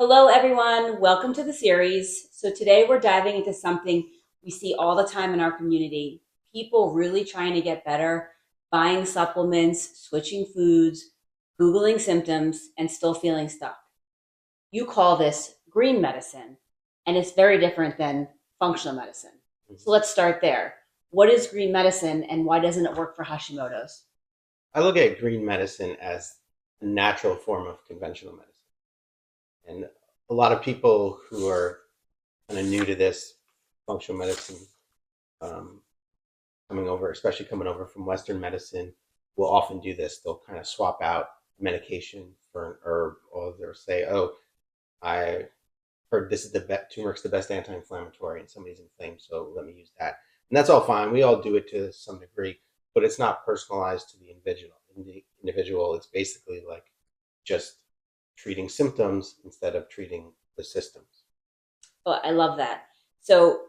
Hello, everyone. Welcome to the series. So, today we're diving into something we see all the time in our community, people really trying to get better, buying supplements, switching foods, Googling symptoms, and still feeling stuck. You call this green medicine, and it's very different than functional medicine. So, let's start there. What is green medicine, and why doesn't it work for Hashimoto's? I look at green medicine as a natural form of conventional medicine. And a lot of people who are kind of new to this functional medicine, um, coming over, especially coming over from Western medicine, will often do this. They'll kind of swap out medication for an herb, or they'll say, "Oh, I heard this is turmeric's the best anti-inflammatory, and somebody's inflamed, so let me use that." And that's all fine. We all do it to some degree, but it's not personalized to the individual. It's basically like just treating symptoms instead of treating the systems. Oh, I love that. So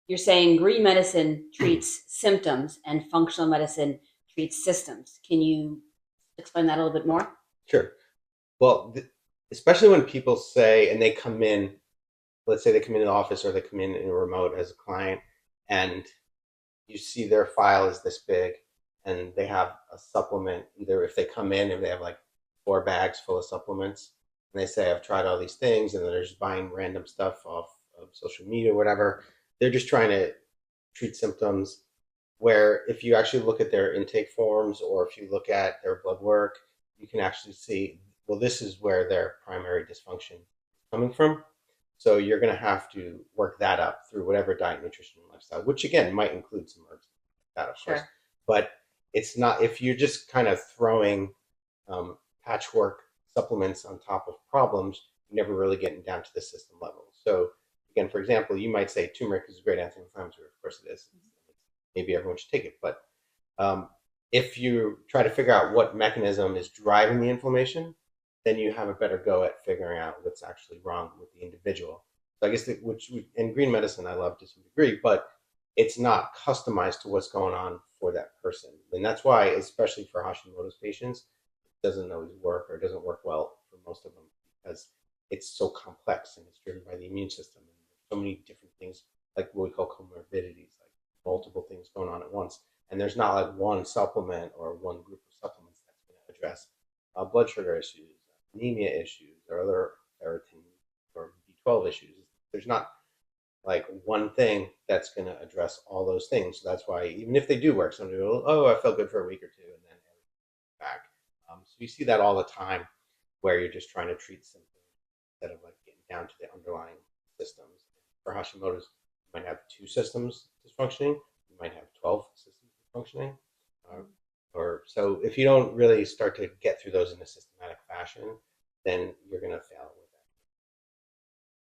you're saying green medicine treats symptoms and functional medicine treats systems. Can you explain that a little bit more? Sure. Well, especially when people say, and they come in, let's say they come into the office or they come in a remote as a client, and you see their file is this big, and they have a supplement. Either if they come in and they have like 4 bags full of supplements, and they say, "I've tried all these things," and they're just buying random stuff off of social media or whatever. They're just trying to treat symptoms. Where if you actually look at their intake forms or if you look at their blood work, you can actually see, well, this is where their primary dysfunction is coming from. So you're going to have to work that up through whatever diet, nutrition, and lifestyle, which again might include some herbs, that of course. Sure. But it's not, if you're just kind of throwing patchwork supplements on top of problems, you're never really getting down to the system level. So again, for example, you might say turmeric is a great anti-inflammatory. Of course it is. Maybe everyone should take it. But um, if you try to figure out what mechanism is driving the inflammation, then you have a better go at figuring out what's actually wrong with the individual. So I guess in green medicine I love to some degree, but it's not customized to what's going on for that person, and that's why, especially for Hashimoto's patients, it doesn't always work or it doesn't work well for most of them because it's so complex and it's driven by the immune system and there's so many different things like what we call comorbidities, like multiple things going on at once. And there's not like one supplement or one group of supplements that's going to address blood sugar issues, anemia issues, or other ferritin or B12 issues. There's not like one thing that's going to address all those things. So that's why even if they do work, some people will, oh, I felt good for a week or two, and then back. So you see that all the time, where you're just trying to treat symptoms instead of like getting down to the underlying systems. For Hashimoto's, you might have 2 systems dysfunctioning. You might have 12 systems dysfunctioning. Uh, or so if you don't really start to get through those in a systematic fashion, then you're going to fail with